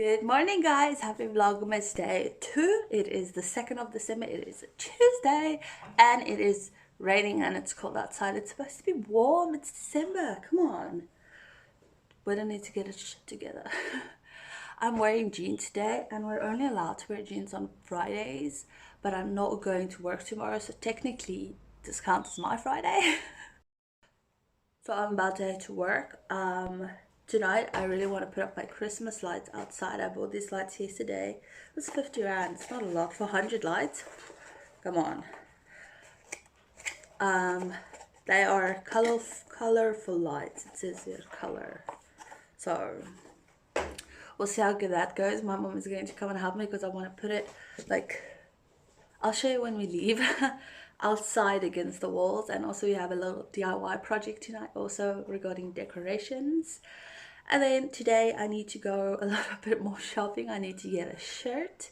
Good morning, guys. Happy Vlogmas Day 2. It is the 2nd of December. It is a Tuesday and it is raining and it's cold outside. It's supposed to be warm. It's December. Come on. We don't need to get it shit together. I'm wearing jeans today and we're only allowed to wear jeans on Fridays, but I'm not going to work tomorrow, so technically this counts as my Friday. So I'm about to head to work. Tonight I really want to put up my Christmas lights outside. I bought these lights yesterday. It was 50 rand. It's not a lot for 100 lights. Come on. They are colorful lights. It says here color. So we'll see how good that goes. My mom is going to come and help me because I want to put it like, I'll show you when we leave, outside against the walls. And also we have a little DIY project tonight also regarding decorations. And then today I need to go a little bit more shopping. I need to get a shirt.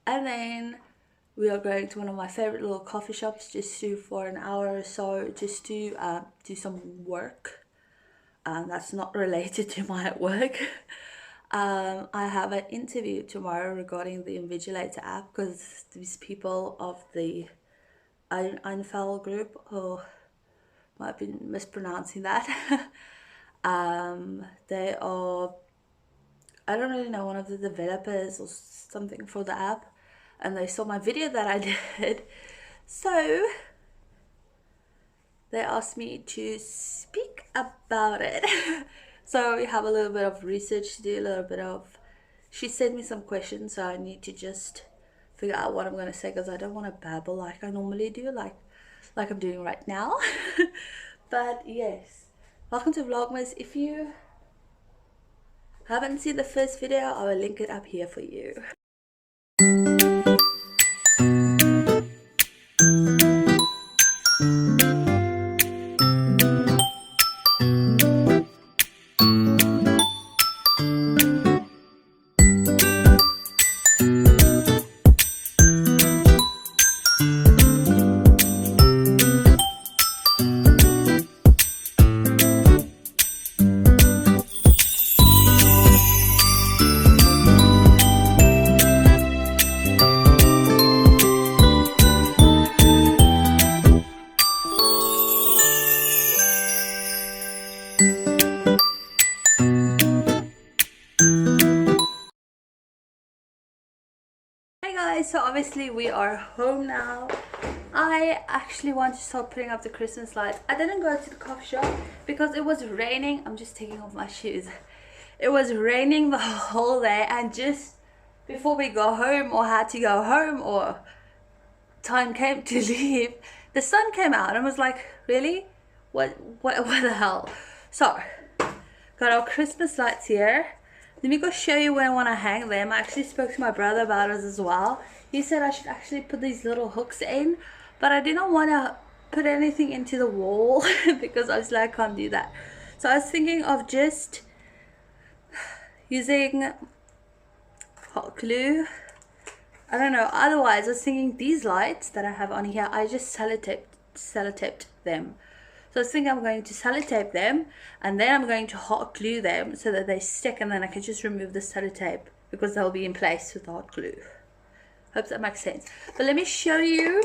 And then we are going to one of my favorite little coffee shops just to, for an hour or so, just to do some work. That's not related to my work. I have an interview tomorrow regarding the Invigilator app because these people of the Einfell group, oh, might be mispronouncing that. They are, I don't really know, one of the developers or something for the app, and they saw my video that I did, so they asked me to speak about it. So we have a little bit of research to do, a little bit of, she sent me some questions, so I need to just figure out what I'm going to say because I don't want to babble like I normally do, like I'm doing right now. But yes, welcome to Vlogmas. If you haven't seen the first video, I will link it up here for you. So obviously we are home now. I actually want to start putting up the Christmas lights. I didn't go to the coffee shop because it was raining. I'm just taking off my shoes. It was raining the whole day, and just before we go home or had to go home or time came to leave, the sun came out and was like, really? What the hell? So got our Christmas lights here. Let me go show you where I want to hang them. I actually spoke to my brother about it as well. He said I should actually put these little hooks in, but I didn't want to put anything into the wall because obviously I can't do that. So I was thinking of just using hot glue. I don't know. Otherwise, I was thinking these lights that I have on here, I just sellotaped them. So I think I'm going to sellotape them and then I'm going to hot glue them so that they stick, and then I can just remove the sellotape because they'll be in place with the hot glue. Hope that makes sense. But let me show you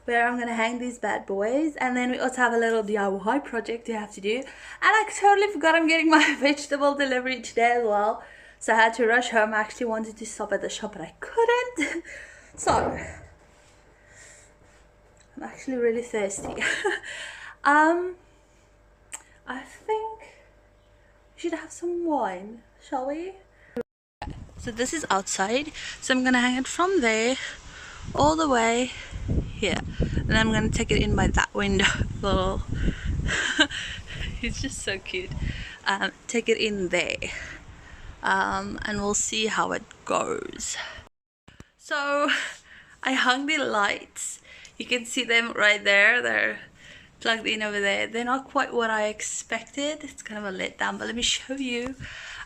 where I'm going to hang these bad boys. And then we also have a little DIY project you have to do. And I totally forgot I'm getting my vegetable delivery today as well. So I had to rush home. I actually wanted to stop at the shop but I couldn't. So I'm actually really thirsty. I think we should have some wine, shall we? So this is outside, so I'm gonna hang it from there all the way here, and I'm gonna take it in by that window. Little he's just so cute. Take it in there, and we'll see how it goes. So I hung the lights. You can see them right there. They're plugged in over there. They're not quite what I expected. It's kind of a letdown, but let me show you.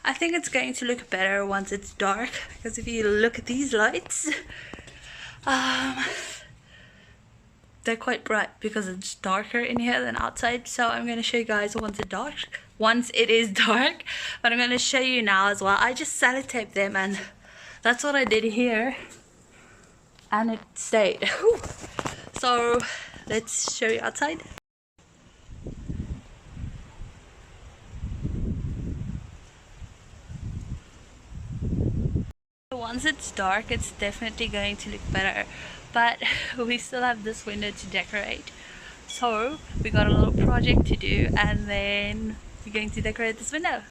I think it's going to look better once it's dark, because if you look at these lights, they're quite bright because it's darker in here than outside. So I'm going to show you guys once once it is dark, but I'm going to show you now as well. I just sellotaped them, and that's what I did here, and it stayed. So let's show you outside. Once it's dark, it's definitely going to look better, but we still have this window to decorate. So we got a little project to do, and then we're going to decorate this window.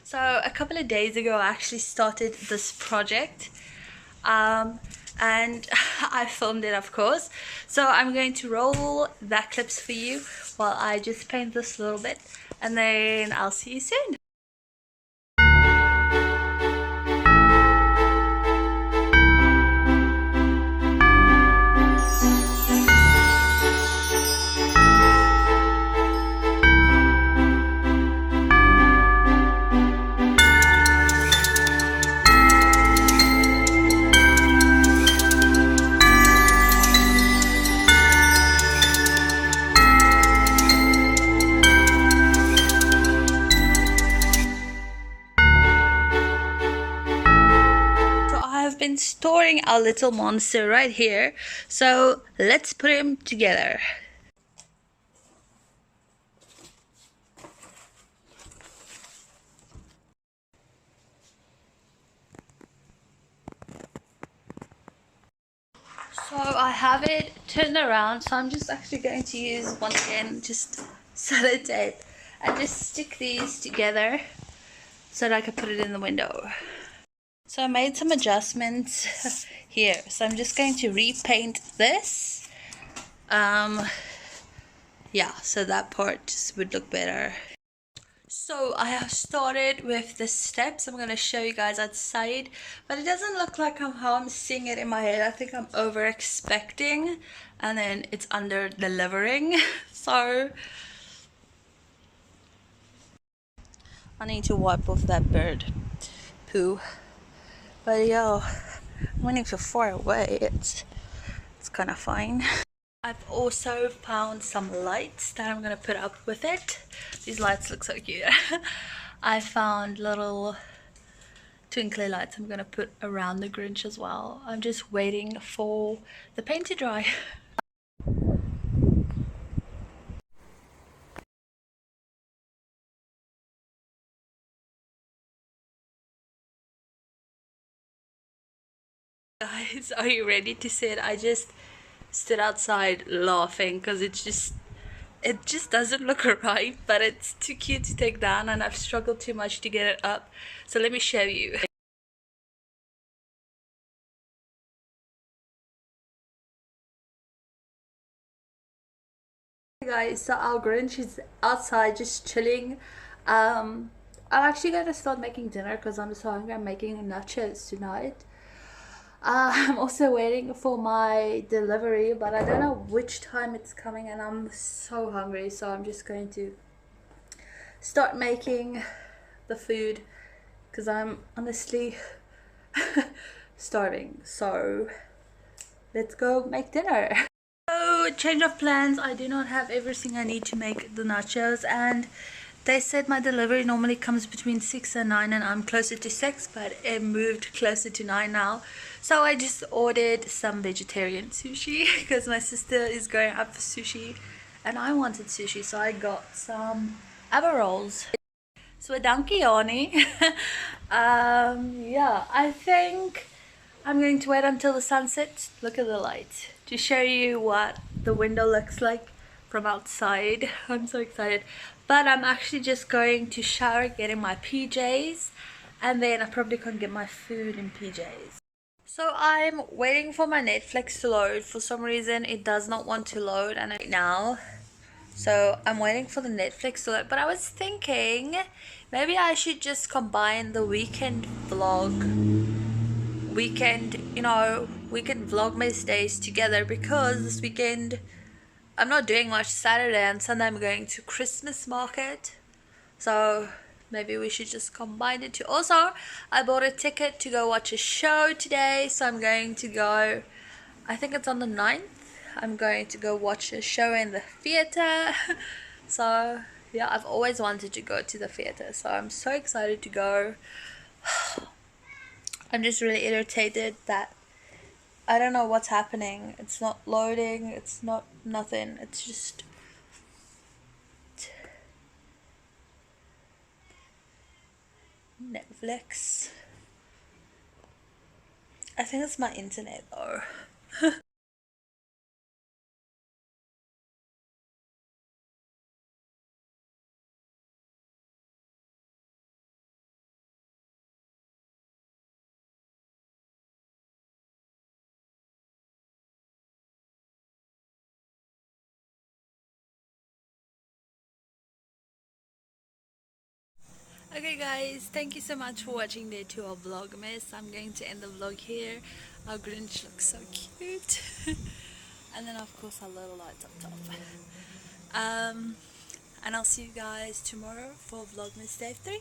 So a couple of days ago I actually started this project, and I filmed it, of course. So I'm going to roll that clips for you while I just paint this a little bit, and then I'll see you soon. Been storing our little monster right here, so let's put him together. So I have it turned around, so I'm just actually going to use, once again, just sellotape and just stick these together so that I can put it in the window. So I made some adjustments here, so I'm just going to repaint this. Yeah, so that part just would look better. So I have started with the steps. I'm going to show you guys outside, but it doesn't look like how I'm seeing it in my head. I think I'm over expecting, and then it's under delivering. So I need to wipe off that bird poo. But yo, when it's so far away, it's kind of fine. I've also found some lights that I'm gonna put up with it. These lights look so cute. I found little twinkly lights I'm gonna put around the Grinch as well. I'm just waiting for the paint to dry. Guys, are you ready to see it? I just stood outside laughing because it just doesn't look right, but it's too cute to take down, and I've struggled too much to get it up. So let me show you. Hey guys, so our Grinch is outside just chilling. I'm actually gonna start making dinner because I'm so hungry. I'm making nachos tonight. I'm also waiting for my delivery, but I don't know which time it's coming, and I'm so hungry, so I'm just going to start making the food because I'm honestly starving. So let's go make dinner. So change of plans. I do not have everything I need to make the nachos, and they said my delivery normally comes between 6 and 9, and I'm closer to 6, but it moved closer to 9 now. So I just ordered some vegetarian sushi because my sister is going up for sushi and I wanted sushi, so I got some ava rolls. So a dankiani. Yeah, I think I'm going to wait until the sun sets. Look at the light to show you what the window looks like from outside. I'm so excited. But I'm actually just going to shower, get in my PJs, and then I probably can't get my food in PJs. So I'm waiting for my Netflix to load. For some reason it does not want to load, and right now, so I'm waiting for the Netflix to load. But I was thinking maybe I should just combine the weekend Vlogmas days together, because this weekend I'm not doing much. Saturday and Sunday I'm going to Christmas market, so maybe we should just combine it too. Also, I bought a ticket to go watch a show today, so I'm going to go, I think it's on the 9th. I'm going to go watch a show in the theater. So yeah, I've always wanted to go to the theater, so I'm so excited to go. I'm just really irritated that I don't know what's happening. It's not loading, it's not nothing. It's just Netflix. I think it's my internet though. Okay guys, thank you so much for watching day 2 of Vlogmas. I'm going to end the vlog here. Our Grinch looks so cute. And then of course our little lights up top. And I'll see you guys tomorrow for Vlogmas day 3.